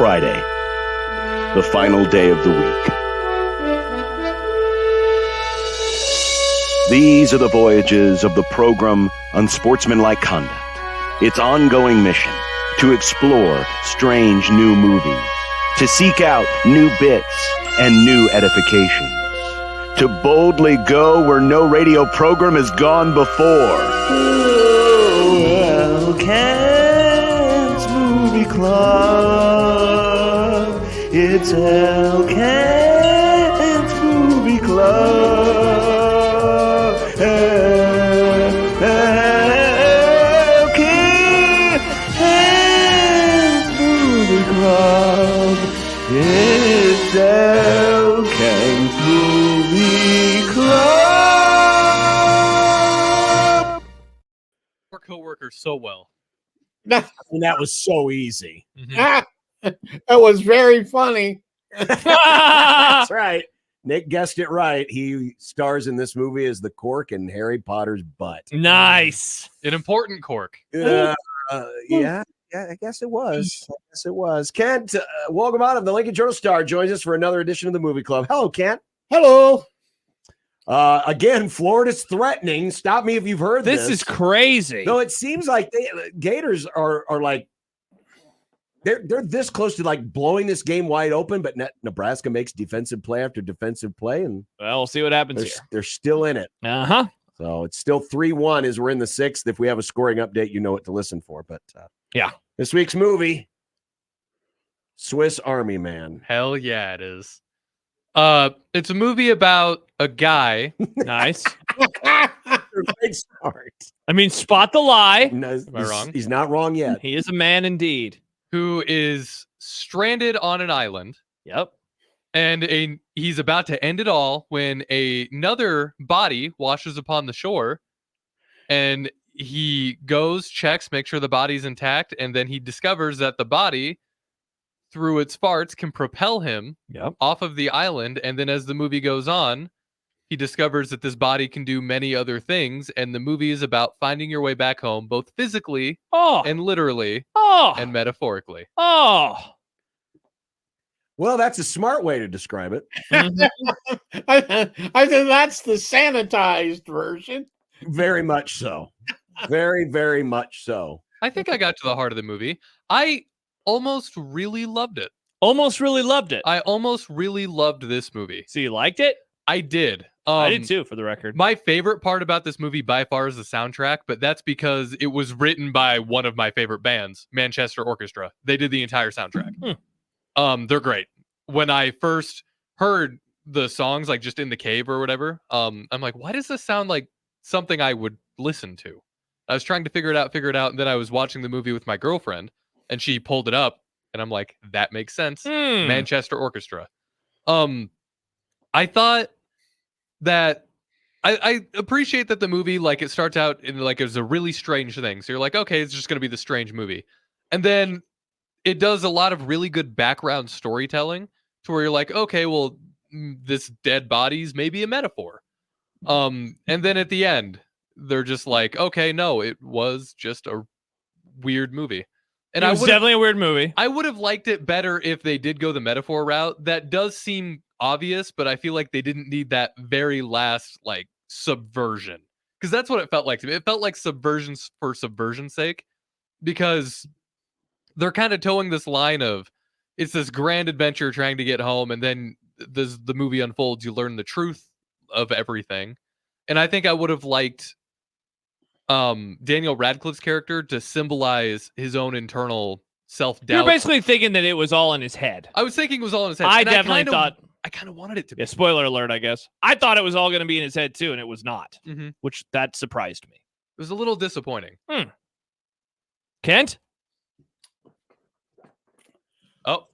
Friday, the final day of the week. These are the voyages of the program Unsportsmanlike Conduct. Its ongoing mission: to explore strange new movies, to seek out new bits and new edifications, to boldly go where no radio program has gone before. Well, Kent's Movie Club. It's El Kent's Movie Club. El Kent's Movie Club. It's El Kent's Movie Club. Our coworkers so well. And that was so easy. That was very funny. That's right. Nick guessed it right. He stars in this movie as the cork in Harry Potter's butt. Nice. An important cork. Yeah, I guess it was. Kent Wolgamott of the Lincoln Journal Star joins us for another edition of the Movie Club. Hello, Kent. Hello. Again, Florida's threatening. Stop me if you've heard this. This is crazy. No, it seems like Gators are like they're this close to like blowing this game wide open, but Nebraska makes defensive play after defensive play, and Well, we'll see what happens here. they're still in it. Uh-huh. So it's still 3-1 as we're in the sixth. If we have a scoring update, you know what to listen for. But yeah, this week's movie, Swiss Army Man. Hell yeah, it is. It's a movie about a guy. Nice. Great start. I mean, spot the lie. No, Am I wrong? He's not wrong yet. He is a man indeed. Who is stranded on an island, Yep. and he's about to end it all when another body washes upon the shore, and he goes, checks, make sure the body's intact, and then he discovers that the body, through its farts, can propel him Yep. off of the island. And then as the movie goes on, he discovers that this body can do many other things, and the movie is about finding your way back home, both physically Oh. and literally Oh. and metaphorically. Oh. Well, that's a smart way to describe it. I think that's the sanitized version. Very much so. Very, very much so. I think I got to the heart of the movie. I almost really loved it. Almost really loved it. I almost really loved this movie. So you liked it? I did. I did too, for the record. My favorite part about this movie by far is the soundtrack, but that's because it was written by one of my favorite bands, Manchester Orchestra. They did the entire soundtrack. They're great. When I first heard the songs, like just in the cave or whatever, I'm like, why does this sound like something I would listen to? I was trying to figure it out, and then I was watching the movie with my girlfriend, and she pulled it up, and I'm like, that makes sense. Manchester Orchestra. I thought that I appreciate that the movie, like, it starts out in like it was a really strange thing. So you're like, okay, it's just gonna be the strange movie. And then it does a lot of really good background storytelling to where you're like, okay, well, this dead body's maybe a metaphor. And then at the end, they're just like, okay, no, it was just a weird movie. And It was definitely a weird movie. I would have liked it better if they did go the metaphor route. That does seem obvious, but I feel like they didn't need that very last like subversion, because that's what it felt like to me. It felt like subversion for subversion's sake, because they're kind of towing this line of it's this grand adventure trying to get home, and then the movie unfolds. You learn the truth of everything, and I think I would have liked Daniel Radcliffe's character to symbolize his own internal self-doubt. You're basically thinking that it was all in his head. I was thinking it was all in his head. I and definitely thought. I kind of wanted it to be. Yeah, spoiler alert, I guess. I thought it was all going to be in his head too, and it was not, It which that surprised me. was a little disappointing. Kent? Oh,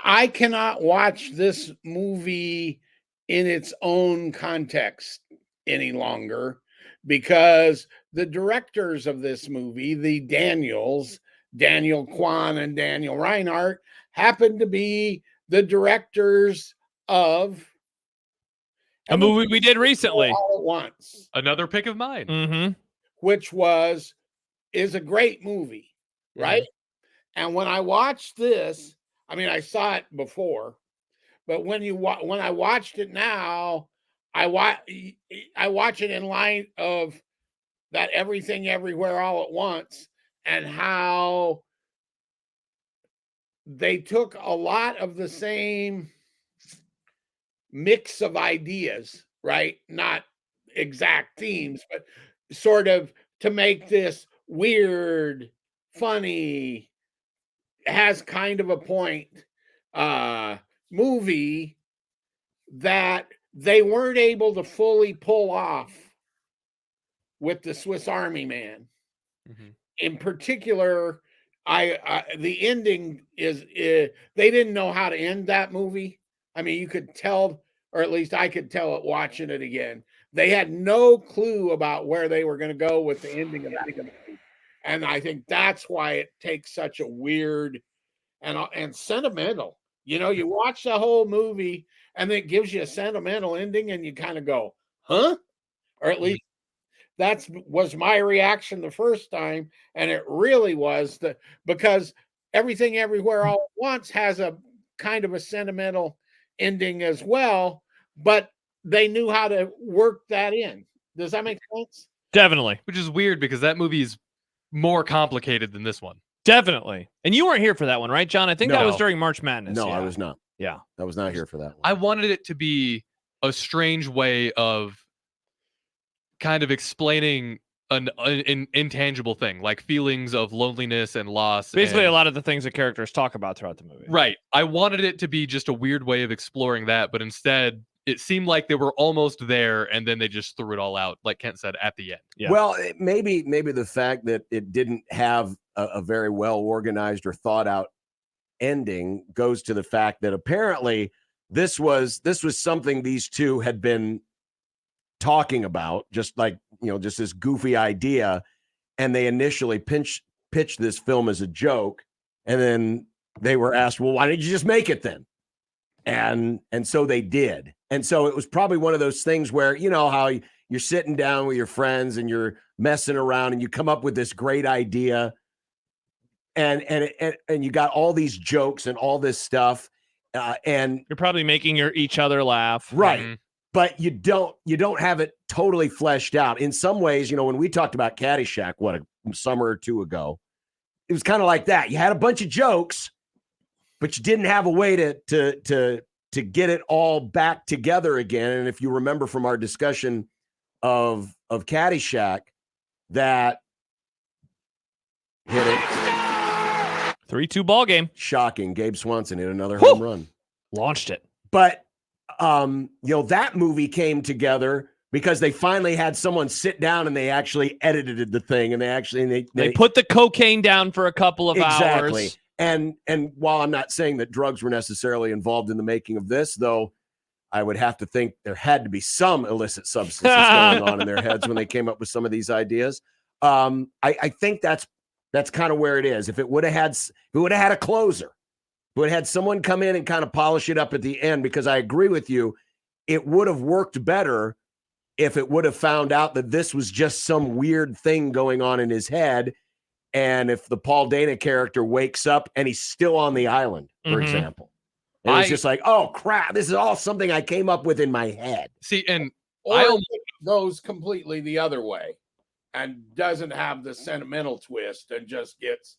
I cannot watch this movie in its own context any longer, because the directors of this movie, the Daniels, Daniel Kwan and Daniel Reinhardt, happen to be the directors of A movie we did recently. All at Once, another pick of mine. Mm-hmm. which is a great movie, right? And when I watched this, I mean, I saw it before, but when I watched it now, I watch it in light of that Everything Everywhere All at Once, and how they took a lot of the same mix of ideas, right? Not exact themes, but sort of to make this weird, funny, has kind of a point movie that they weren't able to fully pull off with the Swiss Army Man. Mhm. In particular, the ending is they didn't know how to end that movie. I mean, you could tell, or at least I could tell it watching it again. They had no clue about where they were going to go with the ending of that movie. And I think that's why it takes such a weird and sentimental. You know, you watch the whole movie and it gives you a sentimental ending, and you kind of go, huh? Or at least was my reaction the first time, and it really was because Everything Everywhere All at Once has a kind of a sentimental ending as well, but they knew how to work that in. Does that make sense? Definitely. Which is weird because that movie's more complicated than this one. Definitely. And you weren't here for that one, right, John? I think that No. was during March Madness. No, yeah. I was not. Yeah. I was not here for that one. I wanted it to be a strange way of kind of explaining an intangible thing, like feelings of loneliness and loss. Basically, and, a lot of the things that characters talk about throughout the movie. right. I wanted it to be just a weird way of exploring that, but instead it seemed like they were almost there, and then they just threw it all out, like Kent said, at the end. Yeah. Well, maybe the fact that it didn't have a very well organized or thought out ending goes to the fact that apparently this was something these two had been talking about, just like, just this goofy idea, and they initially pitched this film as a joke, and then they were asked, well, why didn't you just make it then? And so they did. And so it was probably one of those things where, how you're sitting down with your friends and you're messing around and you come up with this great idea, and you got all these jokes and all this stuff, and you're probably making each other laugh. right. Mhm. But you don't have it totally fleshed out. In some ways, when we talked about Caddyshack, a summer or two ago, it was kind of like that. You had a bunch of jokes, but you didn't have a way to get it all back together again. And if you remember from our discussion of Caddyshack, that hit it. 3-2 ball game. Shocking. Gabe Swanson hit another Woo! home run. Launched it. But that movie came together because they finally had someone sit down and they actually edited the thing, and they put the cocaine down for a couple of hours. And while I'm not saying that drugs were necessarily involved in the making of this, though, I would have to think there had to be some illicit substances going on in their heads when they came up with some of these ideas. I think that's kind of where it is. If it would have had a closer, would have had someone come in and kind of polish it up at the end, because I agree with you, it would have worked better if it would have found out that this was just some weird thing going on in his head, and if the Paul Dana character wakes up and he's still on the island, for example. And it's just like, oh crap, this is all something I came up with in my head. See, and Or I it almost, goes completely the other way and doesn't have the sentimental twist and just gets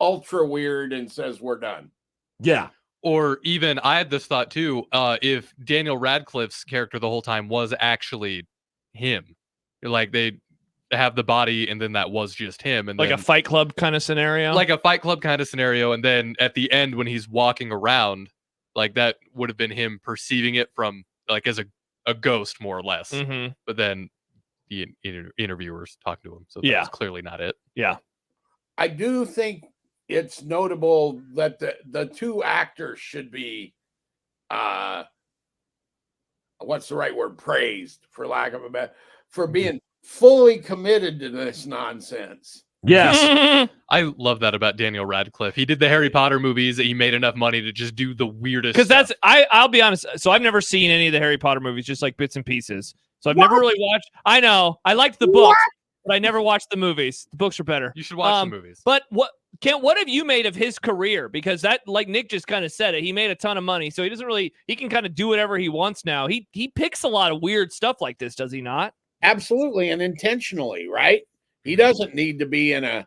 ultra weird and says we're done. Yeah. or even I had this thought too, if Daniel Radcliffe's character the whole time was actually him, like they have the body and then that was just him, and like then, a Fight Club kind of scenario. like a Fight Club kind of scenario, and then at the end when he's walking around, like that would have been him perceiving it from like as a ghost more or less. Mm-hmm. But then the interviewers talking to him, so Yeah. that's clearly not it. Yeah. I do think it's notable that the two actors should be what's the right word, praised, for lack of a better, for being fully committed to this nonsense. Yes. I love that about Daniel Radcliffe. He did the Harry Potter movies. He made enough money to just do the weirdest Because stuff. that's I'll be honest. So I've never seen any of the Harry Potter movies, just like bits and pieces. So I've never really watched. I know I liked the books. but I never watched the movies. The books are better. You should watch the movies. But what have you made of his career? Because that, like Nick just kind of said it, he made a ton of money, so he can kind of do whatever he wants now. He picks a lot of weird stuff like this, does he not? Absolutely, and intentionally, right? He doesn't need to be in a.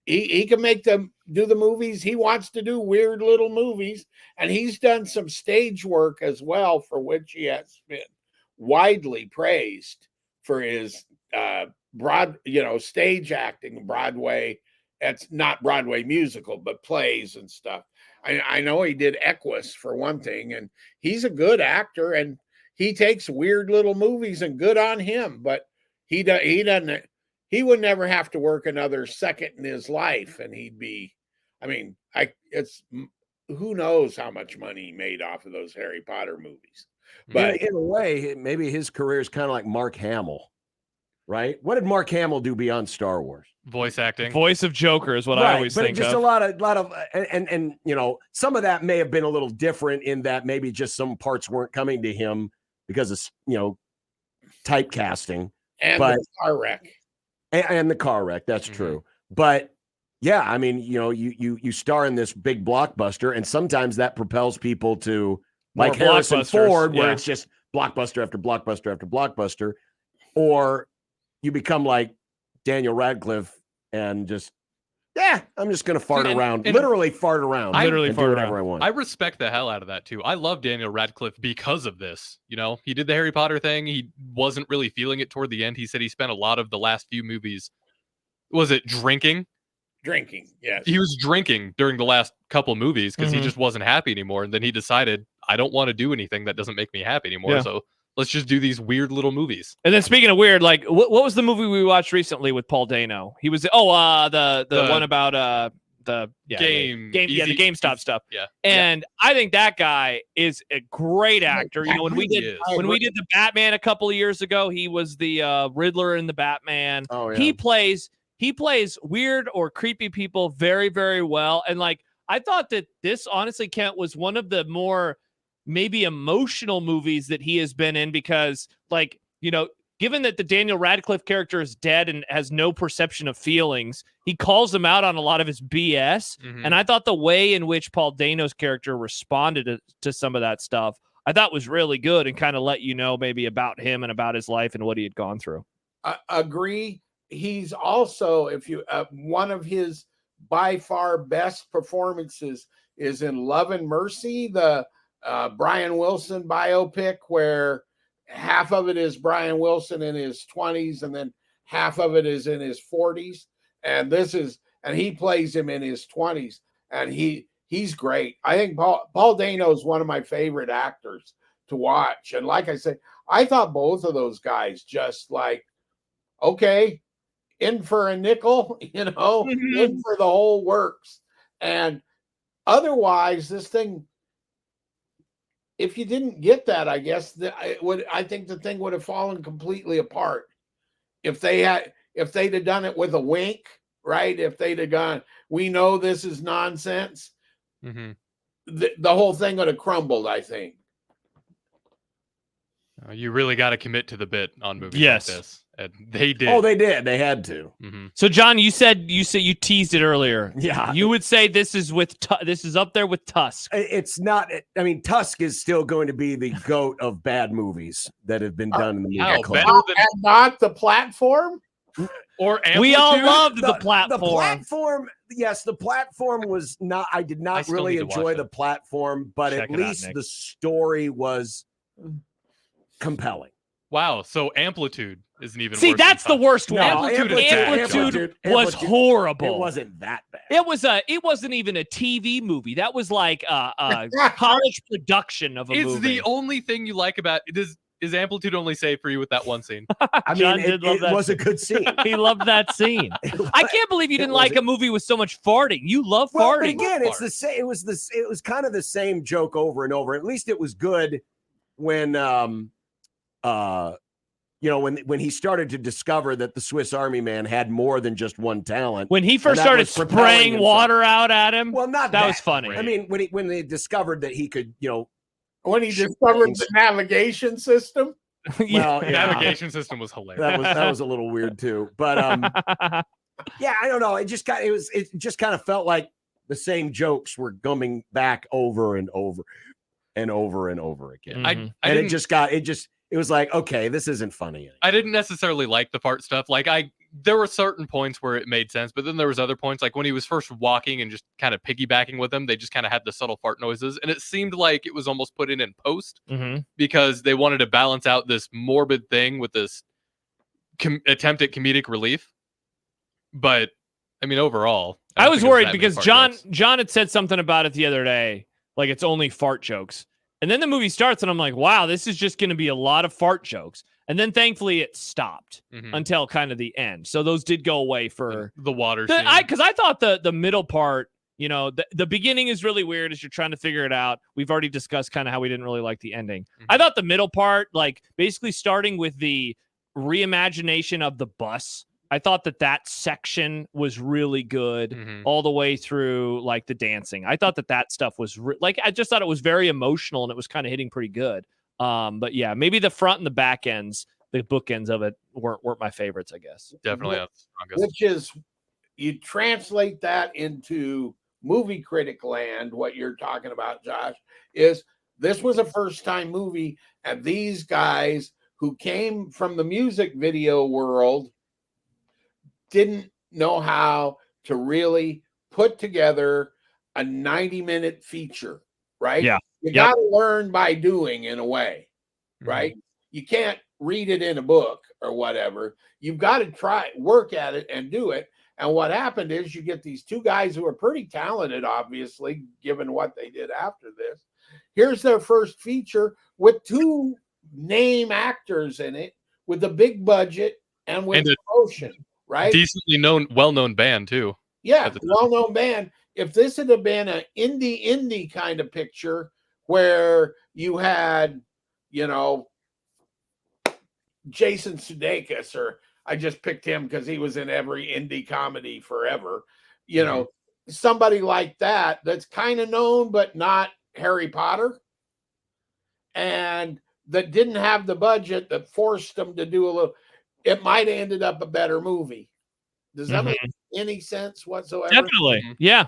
He can make them do the movies he wants to do, weird little movies, and he's done some stage work as well, for which he has been widely praised for his stage acting, Broadway. It's not Broadway musical, but plays and stuff. I know he did Equus for one thing, and he's a good actor, and he takes weird little movies, and good on him. But he doesn't. He would never have to work another second in his life, and he'd be. I mean, who knows how much money he made off of those Harry Potter movies. But in a way, maybe his career is kind of like Mark Hamill, right? What did Mark Hamill do beyond Star Wars? Voice acting. Voice of Joker is what I always think just of. a lot of, and some of that may have been a little different in that maybe just some parts weren't coming to him because of typecasting and the car wreck. And the car wreck, that's true. But yeah, I mean, you star in this big blockbuster, and sometimes that propels people to like Harrison Ford, where it's just blockbuster after blockbuster after blockbuster, or you become like Daniel Radcliffe and just, I'm just going to fart around, literally fart around. Literally fart around. Whatever I want. I respect the hell out of that too. I love Daniel Radcliffe because of this. He did the Harry Potter thing. He wasn't really feeling it toward the end. He said he spent a lot of the last few movies. Was it drinking? Drinking, yes. He was drinking during the last couple movies because he just wasn't happy anymore. And then he decided, I don't want to do anything that doesn't make me happy anymore. Yeah. So let's just do these weird little movies. And then speaking of weird, like what was the movie we watched recently with Paul Dano? He was the one about the GameStop stuff. Yeah. And I think that guy is a great actor. When we did the Batman a couple of years ago, he was the Riddler in the Batman. Oh, yeah. He plays weird or creepy people very, very well. And like I thought that this honestly, Kent, was one of the more maybe emotional movies that he has been in, because given that the Daniel Radcliffe character is dead and has no perception of feelings, he calls him out on a lot of his BS. And I thought the way in which Paul Dano's character responded to some of that stuff, I thought was really good and kind of let you know maybe about him and about his life and what he had gone through. I agree. He's also, one of his by far best performances is in Love and Mercy, the Brian Wilson biopic, where half of it is Brian Wilson in his 20s and then half of it is in his 40s. And he plays him in his 20s, and he's great. I think Paul Dano is one of my favorite actors to watch. And like I said, I thought both of those guys just like, okay, in for a nickel, in for the whole works. And otherwise, this thing, if you didn't get that, I guess I think the thing would have fallen completely apart. If they'd have done it with a wink, right? If they'd have gone, we know this is nonsense, the whole thing would have crumbled, I think. You really got to commit to the bit on movies like this. And they did. Oh, they did. They had to. So, John, you said you teased it earlier. Yeah. You would say this is up there with Tusk. It's not. I mean, Tusk is still going to be the GOAT of bad movies that have been done in the movie club. And not The Platform? Or Amplitude? We all loved The Platform. The Platform, yes, The Platform was not. I did not really enjoy The Platform, but at least the story was compelling. Wow. So Amplitude isn't even. See, that's the worst one. No, Amplitude was horrible. It wasn't that bad. It wasn't even a TV movie. That was like a college production of a movie. It's the only thing you like about it. Is Amplitude only saved for you with that one scene? I mean, it was a good scene. He loved that scene. I can't believe you didn't like a movie with so much farting. You love farting. But again, it's the same. It was kind of the same joke over and over. At least it was good when when he started to discover that the Swiss Army Man had more than just one talent. When he first started spraying water out at him. Well, not that was funny. I mean, when they discovered that he could, when he discovered the navigation system. Well, yeah. Navigation system was hilarious. That was a little weird too. But yeah, I don't know. It just kind of felt like the same jokes were coming back over and over and over and over again. Mhm. It was like, okay, this isn't funny anymore. I didn't necessarily like the fart stuff. Like there were certain points where it made sense, but then there was other points, like when he was first walking and just kind of piggybacking with them, they just kind of had the subtle fart noises, and it seemed like it was almost put in post because they wanted to balance out this morbid thing with this attempt at comedic relief. But I mean, overall, I was don't think it worried that many because fart jokes. John had said something about it the other day, like it's only fart jokes. And then the movie starts, and I'm like, wow, this is just going to be a lot of fart jokes. And then thankfully it stopped until kind of the end. So those did go away for the water scene. Because I thought the middle part, you know, the beginning is really weird as you're trying to figure it out. We've already discussed kind of how we didn't really like the ending. I thought the middle part, like basically starting with the reimagination of the bus, I thought that section was really good all the way through like the dancing. I thought that stuff was I just thought it was very emotional and it was kind of hitting pretty good. But yeah, maybe the front and the back ends, the bookends of it weren't my favorites, I guess. Definitely not the strongest. Which is, you translate that into movie critic land, what you're talking about, Josh, is this was a first-time movie, and these guys who came from the music video world didn't know how to really put together a 90-minute feature, right? Yeah. You got to learn by doing, in a way, right? You can't read it in a book or whatever. You've got to work at it and do it. And what happened is you get these two guys who are pretty talented, obviously, given what they did after this. Here's their first feature with two name actors in it, with a big budget and with promotion. Right? Decently well-known band too. Yeah, well-known band. If this had been an indie kind of picture where you had, you know, Jason Sudeikis, or I just picked him because he was in every indie comedy forever, you know, somebody like that's kind of known but not Harry Potter, and that didn't have the budget that forced them to do a little, it might have ended up a better movie. Does that make any sense whatsoever? Definitely. Yeah.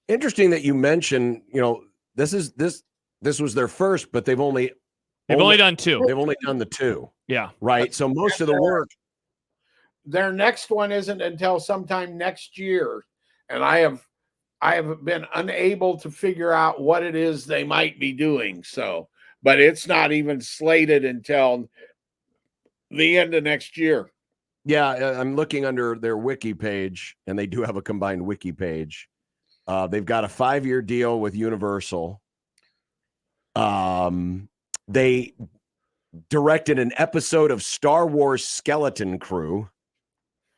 Interesting that you mentioned, you know, this was their first, but they've only done two. They've only done the two. Yeah. Right. So most of the work. Their next one isn't until sometime next year. And I have been unable to figure out what it is they might be doing. So, but it's not even slated until the end of next year. Yeah, I'm looking under their wiki page, and they do have a combined wiki page. They've got a 5-year deal with Universal. They directed an episode of Star Wars Skeleton Crew.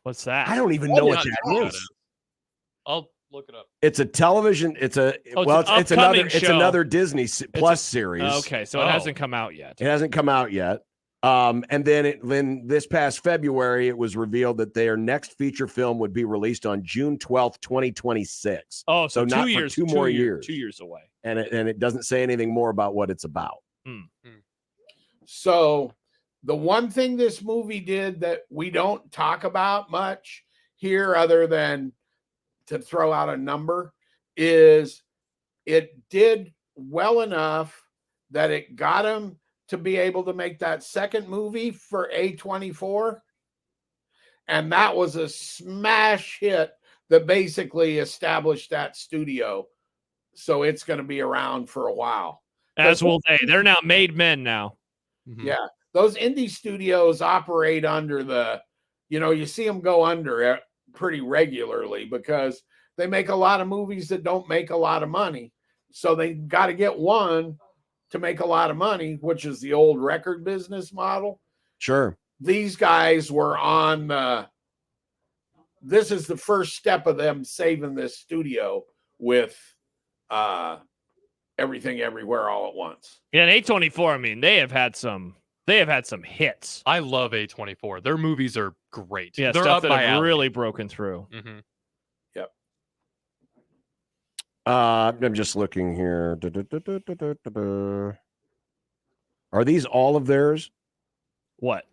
What's that? I don't even know what that is. I'll look it up. It's a television. It's another Disney Plus series. Okay, so it hasn't come out yet. It hasn't come out yet. And then this past February, it was revealed that their next feature film would be released on June 12th, 2026. Oh, so not 2 years, for 2 more years. 2 years away. And it doesn't say anything more about what it's about. So the one thing this movie did that we don't talk about much here, other than to throw out a number, is it did well enough that it got him to be able to make that second movie for A24. And that was a smash hit that basically established that studio. So it's going to be around for a while. As will they. They're now made men now. Yeah. Those indie studios operate under the, you see them go under it pretty regularly because they make a lot of movies that don't make a lot of money. So they got to get one to make a lot of money, which is the old record business model. Sure. These guys were on this is the first step of them saving this studio with Everything Everywhere All at Once. Yeah, and A24, I mean, they have had some hits. I love A24. Their movies are great. Yeah, they're stuff up that my have alley. really broken through. Yep. I'm just looking here. Are these all of theirs? What?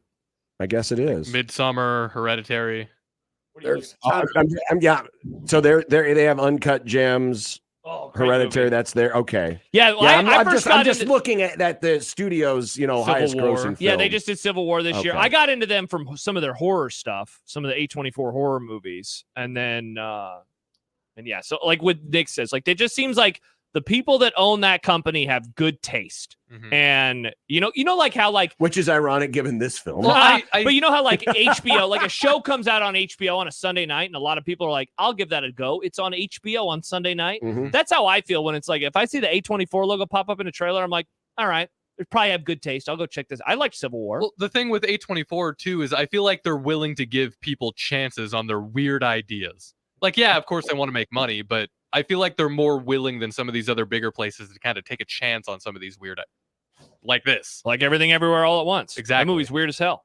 I guess it is. Midsummer, Hereditary. There's Yeah. So they have Uncut Gems, Oh, great Hereditary. movie. That's there. Okay. Yeah, well, I first got I'm just into- looking at the studio's, highest War. grossing film. Yeah, they just did Civil War this year. Okay. I got into them from some of their horror stuff, some of the A24 horror movies. And then yeah, so like what Nick says, like it just seems like the people that own that company have good taste. Mhm. And like how like Which is ironic given this film. Well, I- but you know how like HBO, like a show comes out on HBO on a Sunday night, and a lot of people are like, I'll give that a go. It's on HBO on Sunday night. Mhm. That's how I feel when it's like if I see the A24 logo pop up in a trailer, I'm like, all right, they probably have good taste. I'll go check this. I like Civil War. Well, the thing with A24 too is I feel like they're willing to give people chances on their weird ideas. Like, yeah, of course they want to make money, but I feel like they're more willing than some of these other bigger places to kind of take a chance on some of these weird, like this. Like Everything Everywhere All at Once. Exactly. That movie's weird as hell.